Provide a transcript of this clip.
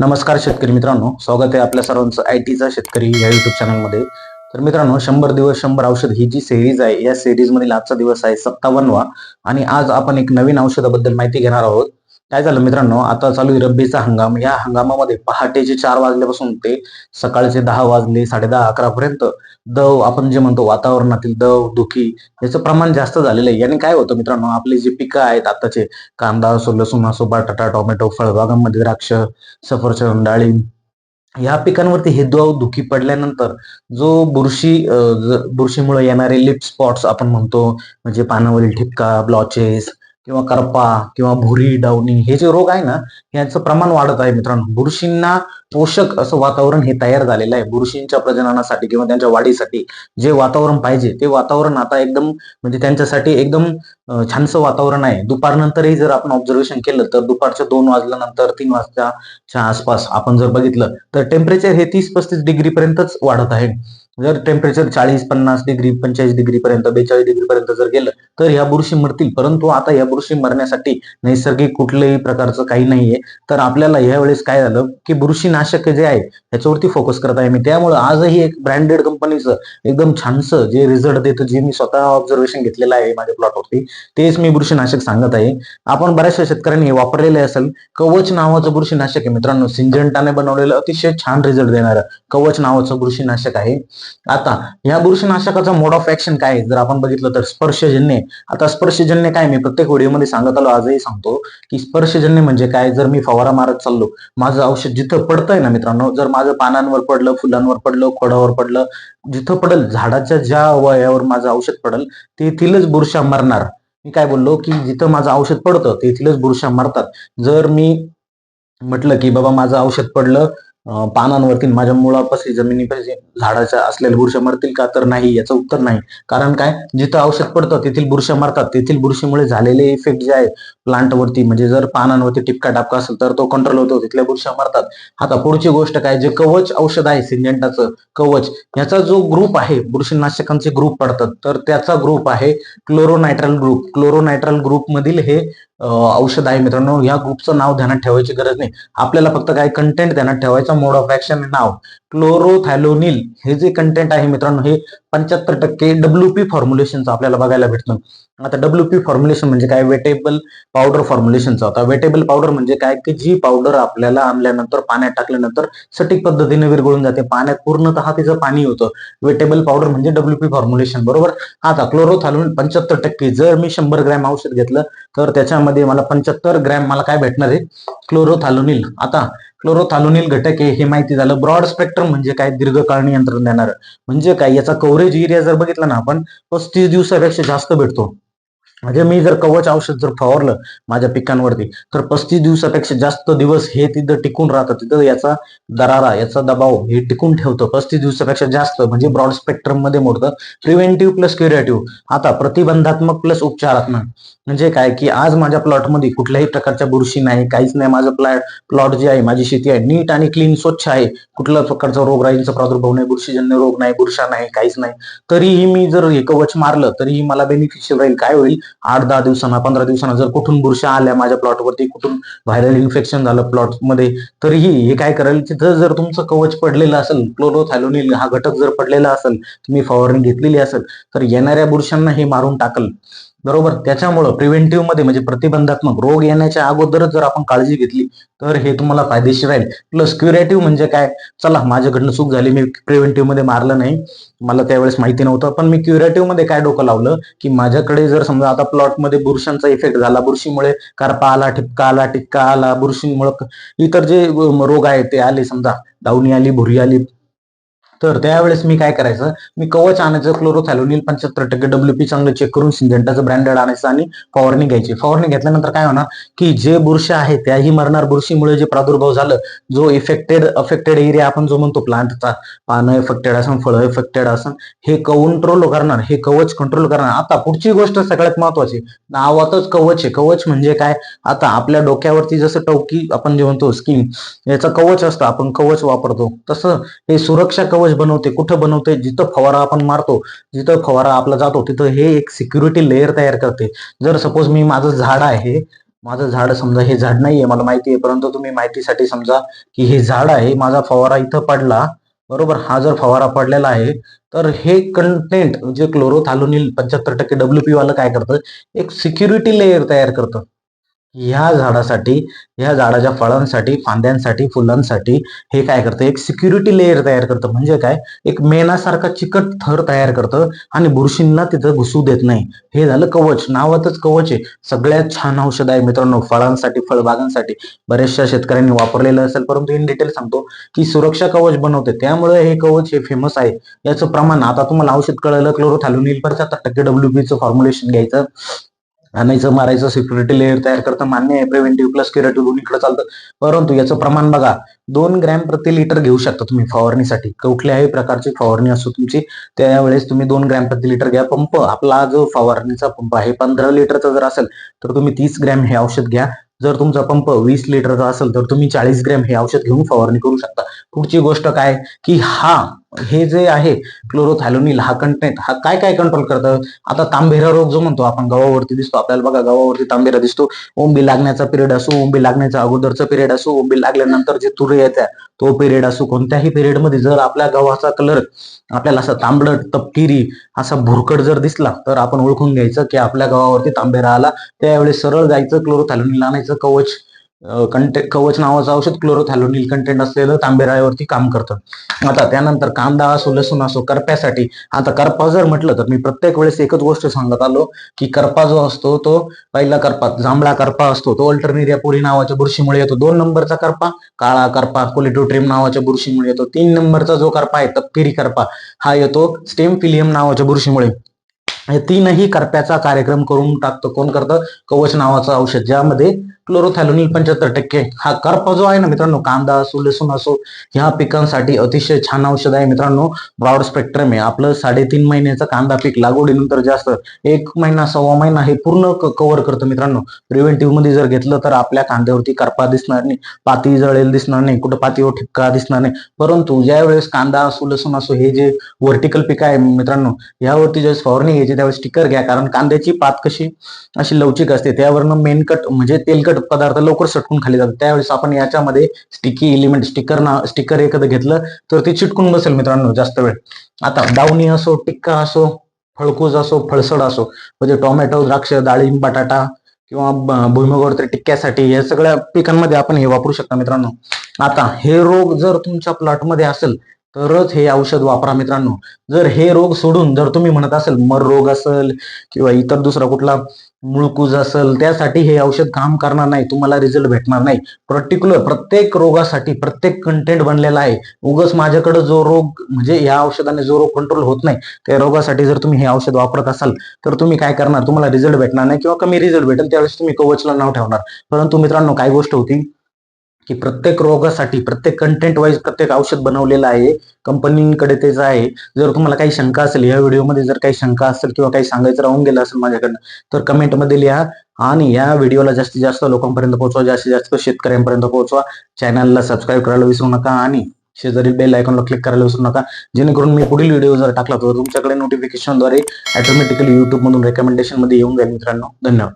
नमस्कार शेतकरी मित्रांनो, स्वागत आहे आपल्या सर्वांचं आयटीचा शेतकरी या युट्यूब चॅनलमध्ये. तर मित्रांनो, 100 दिवस 100 औषध ही जी सिरीज आहे, या सिरीज मधील आजचा दिवस आहे 57वा आणि आज आपण एक नवीन औषधाबद्दल माहिती घेणार आहोत. काय झालं मित्रांनो, आता चालू आहे रब्बीचा हंगाम. या हंगामामध्ये पहाटेचे 4 वाजल्यापासून ते सकाळचे 10 वाजले 10:30 11 पर्यंत दव आपण जे म्हणतो वातावरणातील दव, धुकी याचं प्रमाण जास्त झालेलं आहे. याने काय होतं मित्रांनो, आपले जे पिकं आहेत आताचे कांदा असो, लसूण असो, बटाटा, टोमॅटो, फळबागांमध्ये द्राक्ष, सफरचंद, डाळिंब या पिकांवरती हे धुकी पडल्यानंतर जो बुरशीमुळे येणारे लिप स्पॉट्स आपण म्हणतो, म्हणजे पानावरील ठिपका, ब्लॉचेस किंवा करपा किंवा भुरी, डावणी हे जे रोग आहे ना, यांचं प्रमाण वाढत आहे मित्रांनो. बुरशींना पोषक असं वातावरण हे तयार झालेलं आहे. बुरशींच्या प्रजननासाठी किंवा त्यांच्या वाढीसाठी जे वातावरण पाहिजे ते वातावरण आता एकदम म्हणजे त्यांच्यासाठी एकदम छानसं वातावरण आहे. दुपारनंतरही जर आपण ऑब्झर्वेशन केलं तर दुपारच्या 2 वाजल्यानंतर 3 वाजताच्या आसपास आपण जर बघितलं तर टेम्परेचर हे 30-35 डिग्री पर्यंतच वाढत आहे. जर टेम्परेचर 40-50 डिग्री, 45 डिग्री पर्यंत, 42 डिग्री पर्यंत जर गेलं तर ह्या बुरशी मरतील. परंतु आता या बुरशी मरण्यासाठी नैसर्गिक कुठल्याही प्रकारचं काही नाहीये. तर आपल्याला यावेळेस काय झालं की बुरशीनाशक जे आहे त्याच्यावरती फोकस करत आहे मी. त्यामुळे आजही एक ब्रँडेड कंपनीचं एकदम छानसं जे रिझल्ट देतं, जे मी स्वतः ऑब्झर्वेशन घेतलेलं आहे माझ्या प्लॉटवरती, तेच मी बुरशीनाशक सांगत आहे. आपण बऱ्याचशा शेतकऱ्यांनी वापरलेले असेल. कवच नावाचं बुरशीनाशक आहे मित्रांनो, सिंजंटाने बनवलेलं अतिशय छान रिझल्ट देणारं कवच नावाचं बुरशीनाशक आहे. आता या बुरशीनाशकाचा मोड ऑफ ऍक्शन काय आहे जर आपण बघितलं तर स्पर्शजन्य. आता स्पर्शजन्य काय मी प्रत्येक व्हिडिओमध्ये सांगत आलो, आजही सांगतो की स्पर्शजन्य म्हणजे काय. जर मी फवारा मारत चाललो, माझं औषध जिथं पडतंय ना मित्रांनो, जर माझं पानांवर पडलं, फुलांवर पडलं, खोडावर पडलं, जिथं पडल, झाडाच्या ज्या वयावर माझं औषध पडल तेथीलच बुरशा मरणार. मी काय बोललो की जिथं माझं औषध पडतं तेथीलच बुरशा मरतात. जर मी म्हटलं की बाबा माझं औषध पडलं पानांवरती, माझ्या मुळापाशी जमिनीपाशी झाडाच्या असलेल्या बुरशा मरतील का, तर नाही. याचं उत्तर नाही. कारण काय, जिथं औषध पडतं तेथील बुरशा मरतात. तेथील बुरशीमुळे झालेले इफेक्ट जे आहे प्लांटवरती, म्हणजे जर पानांवरती टिपका टापका असेल तर तो कंट्रोल होतो, तिथल्या बुरशा मरतात. आता पुढची गोष्ट काय, जे कवच औषध आहे सिंजेंटाचं कवच, याचा जो ग्रुप आहे, बुरशीनाशकांचे ग्रुप पडतात, तर त्याचा ग्रुप आहे क्लोरोनायट्रल ग्रुप. क्लोरोनायट्रल ग्रुप मधील हे औषध आहे मित्रांनो. या ग्रुपचं नाव ध्यानात ठेवायची गरज नाही. आपल्याला फक्त काय कंटेंट ध्यानात ठेवायचा, मोड ऑफ ऍक्शन नाव क्लोरोथॅलोनिल हे जे कंटेंट आहे मित्रांनो, हे 75% WP फॉर्म्युलेशनचं आपल्याला बघायला भेटतं. आता WP फॉर्म्युलेशन म्हणजे काय, वेटेबल पावडर फॉर्म्युलेशनचं. आता वेटेबल पावडर म्हणजे काय, की जी पावडर आपल्याला आणल्यानंतर पाण्यात टाकल्यानंतर सटीक पद्धतीने विरघळून जाते, पाण्यात पूर्णतः तिचं पाणी होतं. वेटेबल पावडर म्हणजे WP फॉर्म्युलेशन, बरोबर. आता क्लोरोथॅलोनिल 75%. जर मी 100 ग्रॅम औषध घेतलं तर त्याच्यामध्ये मला 75 ग्रॅम मला काय भेटणार आहे, क्लोरोथॅलोनिल. आता क्लोरोथॅलोनिल घटक हे माहिती झालं. ब्रॉड स्पेक्ट्रम म्हणजे काय, दीर्घकाळ नियंत्रण देणार म्हणजे काय, याचा कव्हरेज एरिया जर बघितला ना आपण, 35 दिवसापेक्षा जास्त भेटतो. म्हणजे मी जर कवच औषध जर फवारलं माझ्या पिकांवरती तर 35 दिवसापेक्षा जास्त दिवस हे तिथं टिकून राहतं. तिथं याचा दरारा, याचा दबाव हे टिकून ठेवतं 35 दिवसापेक्षा जास्त, म्हणजे ब्रॉड स्पेक्ट्रम मध्ये मोडतं. Preventive plus curative. आता प्रतिबंधात्मक प्लस उपचारात्मक म्हणजे काय, की आज माझ्या प्लॉटमध्ये कुठल्याही प्रकारच्या बुरशी नाही, काहीच नाही. माझं प्लॉट जे आहे, माझी शेती आहे, नीट आणि क्लीन स्वच्छ आहे. कुठल्याच प्रकारचा रोगराईचा प्रादुर्भाव नाही, बुरशीजन्य रोग नाही, बुरशा नाही, काहीच नाही. तरीही मी जर हे कवच मारलं तरीही मला बेनिफिशियल राहील. काय होईल, 8-10 दिवसांना, 15 दिवसांना जर कुठून बुरशा आल्या माझ्या प्लॉटवरती, कुठून व्हायरल इन्फेक्शन झालं प्लॉट मध्ये, तरीही हे काय करेल, तिथं जर तुमचं कवच पडलेलं असेल, क्लोरोथॅलोनिल हा घटक जर पडलेला असेल, तुम्ही फवारणी घेतलेली असेल, तर येणाऱ्या बुरशांना हे मारून टाकल, बरोबर. त्याच्यामुळं प्रिव्हेंटिव्ह मध्ये म्हणजे प्रतिबंधात्मक, रोग येण्याच्या अगोदरच जर आपण काळजी घेतली तर हे तुम्हाला फायदेशीर राहील. प्लस क्युरेटिव्ह म्हणजे काय, चला माझ्याकडनं चूक झाली, मी प्रिव्हेंटिव्ह मध्ये मारलं नाही, मला त्यावेळेस माहिती नव्हतं, पण मी क्युरेटिव्ह मध्ये काय डोकं लावलं, की माझ्याकडे जर समजा आता प्लॉट मध्ये बुरशांचा इफेक्ट झाला, बुरशीमुळे करपा आला, ठिपका आला, टिक्का आला, बुरशीमुळे इतर जे रोग आहेत ते आले, समजा डावणी आली, भुरी आली, तर त्यावेळेस मी काय करायचं, मी कवच आणायचं, क्लोरोथॅलोनिल 75% WP चांगलं चेक करून सिंजेंटाचं ब्रँडेड आणायचं आणि फवारणी घ्यायची. फवारणी घेतल्यानंतर काय होणार, की जे बुरशी आहे त्याही मरणार. बुरशीमुळे जे प्रादुर्भाव झालं, जो अफेक्टेड एरिया आपण जो म्हणतो प्लांटचा, पानं इफेक्टेड असन, फळं इफेक्टेड असन, हे कंट्रोल करणार, हे कवच कंट्रोल करणार. आता पुढची गोष्ट सगळ्यात महत्वाची, नावातच कवच आहे. कवच म्हणजे काय, आता आपल्या डोक्यावरती जसं टोकी आपण जे म्हणतो स्किन, याचं कवच असतं, आपण कवच वापरतो, तसं हे सुरक्षा कवच बनवते. कुठं बनवते, जिथं फवारा आपण मारतो, जिथं फवारा आपला जातो, तिथं हे एक सिक्युरिटी लेअर तयार करते. जर सपोज मी माझं झाड आहे, माझं झाड समजा हे झाड नाहीये मला माहिती आहे, परंतु तुम्ही माहितीसाठी समजा की हे झाड आहे, माझा फवारा इथं पडला, बरोबर. हा जर फवारा पडलेला आहे, तर हे कंटेंट जे क्लोरोथॅलोनिल 75% WP वालं काय करतं, एक सिक्युरिटी लेयर तयार करतं. ह्या झाडासाठी, ह्या झाडाच्या फळांसाठी, फांद्यांसाठी, फुलांसाठी हे काय करतं, एक सिक्युरिटी लेयर तयार करतं. म्हणजे काय, एक मेणासारखा चिकट थर तयार करतं आणि बुरशींना तिथं घुसू देत नाही. हे झालं कवच, नावातच कवच आहे. सगळ्यात छान औषध आहे मित्रांनो फळांसाठी, फळबागांसाठी. बऱ्याचशा शेतकऱ्यांनी वापरलेलं असेल, परंतु इन डिटेल सांगतो की सुरक्षा कवच बनवते, त्यामुळे हे कवच हे फेमस आहे. याचं प्रमाण आता तुम्हाला औषध कळलं, क्लोरोथॅलोनिल 75% WP फॉर्म्युलेशन घ्यायचं, आणायचं, मारायचं, सिक्युरिटी लेअर तयार करतं, मान्य आहे. प्रिव्हेंटिव्ह प्लस क्युरेटिव्ह दोन्हीकडे चालतं, परंतु याचं प्रमाण बघा, 2 ग्रॅम प्रति लिटर घेऊ शकता तुम्ही फवारणीसाठी. कुठल्याही प्रकारची फवारणी असो तुमची, त्यावेळेस तुम्ही 2 ग्रॅम प्रति लिटर घ्या. पंप आपला जो फवारणीचा पंप आहे 15 लिटरचा जर असेल तर तुम्ही 30 ग्रॅम हे औषध घ्या. जर तुमचा पंप 20 लिटरचा असेल तर तुम्ही 40 ग्रॅम हे औषध घेऊन फवारणी करू शकता. पुढची गोष्ट काय की हे जे आहे क्लोरोथॅलोनिल हा कंटेंट हा काय काय कंट्रोल करतं. आता तांबेरा रोग जो म्हणतो आपण, गव्हावरती दिसतो आपल्याला बघा, गव्हावरती तांबेरा दिसतो. ओंबी लागण्याचा पिरियड असो, ओंबी लागण्याचा अगोदरचा पिरियड असो, ओंबी लागल्यानंतर जे तुरे येतात तो पिरियड असो, कोणत्याही पिरियड मध्ये जर आपल्या गव्हाचा कलर आपल्याला असा तांबडट, तपकिरी, असा भुरकट जर दिसला तर आपण ओळखून घ्यायचं की आपल्या गव्हावरती तांबेरा आला. त्यावेळेस सरळ जायचं, क्लोरोथॅलोनिल आणायचं. कवच नावाचं औषध क्लोरोथॅलोनिल कंटेंट असलेलं तांबेरावरती काम करतं. आता त्यानंतर कांदा असो, लसूण असो, करप्यासाठी. आता करपा जर म्हटलं तर मी प्रत्येक वेळेस एकच गोष्ट सांगत आलो की करपा जो असतो तो पहिला करपा जांभळा करपा असतो, तो अल्टरनेरिया पोरी नावाच्या बुरशीमुळे येतो. 2 नंबरचा करपा काळा करपा कोलिटोट्रिम नावाच्या बुरशीमुळे येतो. 3 नंबरचा जो करपा आहे तपकिरी करपा, हा येतो स्टेम फिलियम नावाच्या बुरशीमुळे. हे तीनही करप्याचा कार्यक्रम करून टाकतो. कोण करतं, कवच नावाचं औषध, ज्यामध्ये क्लोरोथॅलोनिल 75%. हा करपा जो आहे ना मित्रांनो, कांदा असो, लसूण असो, ह्या पिकांसाठी अतिशय छान औषध आहे मित्रांनो. ब्रॉड स्पेक्ट्रम आहे. आपलं 3.5 महिन्याचा कांदा पीक लागवडीनंतर जास्त 1 महिना, सव्वा महिना हे पूर्ण कव्हर करतं मित्रांनो. प्रिव्हेंटिव्ह मध्ये जर घेतलं तर आपल्या कांद्यावरती करपा दिसणार नाही, पाती जळेल दिसणार नाही, कुठं पातीवर ठिपका दिसणार नाही. परंतु ज्या वेळेस कांदा असो, लसूण असो, हे जे व्हर्टिकल पीक आहे मित्रांनो, यावरती ज्यावेळेस फवारणी घ्यायची त्यावेळेस स्टिकर घ्या, कारण कांद्याची पात कशी अशी लवचिक असते, त्यावरनं मेनकट म्हणजे तेलकट पदार्थ लवकर सटकून खाली जातात. त्यावेळेस आपण याच्यामध्ये स्टिकी एलिमेंट स्टिकर एखादं घेतलं तर ते चिटकून बसेल मित्रांनो जास्त वेळ. आता डावणी असो, टिक्का असो, फळकूज असो, फळसड असो, म्हणजे टोमॅटो, द्राक्ष, डाळिंब, बटाटा किंवा भुईमुगावरती टिक्क्यासाठी या सगळ्या पिकांमध्ये आपण हे वापरू शकता मित्रांनो. आता हे रोग जर तुमच्या प्लॉटमध्ये असेल तरच हे औषध वापरा मित्रांनो. जर हे रोग सोडून जर तुम्ही म्हणत असेल मर रोग असेल किंवा इतर दुसरा कुठला मुळकूज असेल, त्यासाठी हे औषध काम करणार नाही, तुम्हाला रिझल्ट भेटणार नाही. प्रत्येक रोगासाठी प्रत्येक कंटेंट बनलेला आहे. उगच माझ्याकडे जो रोग म्हणजे या औषधाने जो रोग कंट्रोल होत नाही त्या रोगासाठी जर तुम्ही हे औषध वापरत असाल तर तुम्ही काय करणार, तुम्हाला रिझल्ट भेटणार नाही किंवा कमी रिझल्ट भेटेल, त्यावेळेस तुम्ही कवचला नाव ठेवणार. परंतु मित्रांनो काय गोष्ट होती की प्रत्येक रोगासाठी प्रत्येक कंटेंट वाईज प्रत्येक औषध बनवलेलं आहे, कंपनीकडे तेच आहे. जर तुम्हाला काही शंका असेल, या व्हिडिओमध्ये जर काही शंका असेल किंवा काही सांगायचं राहून गेलं असेल माझ्याकडनं, तर कमेंटमध्ये लिहा आणि या व्हिडिओला जास्तीत जास्त लोकांपर्यंत पोहोचवा, जास्तीत जास्त शेतकऱ्यांपर्यंत पोहोचवा. चॅनलला सबस्क्राईब करायला विसरू नका आणि शेजारील बेल आयकॉनला क्लिक करायला विसरू नका, जेणेकरून मी पुढील व्हिडिओ जर टाकला तर तुमच्याकडे नोटिफिकेशनद्वारे ऑटोमॅटिकली युट्यूब मधून रेकमेंडेशन मध्ये येऊन जाईल मित्रांनो. धन्यवाद.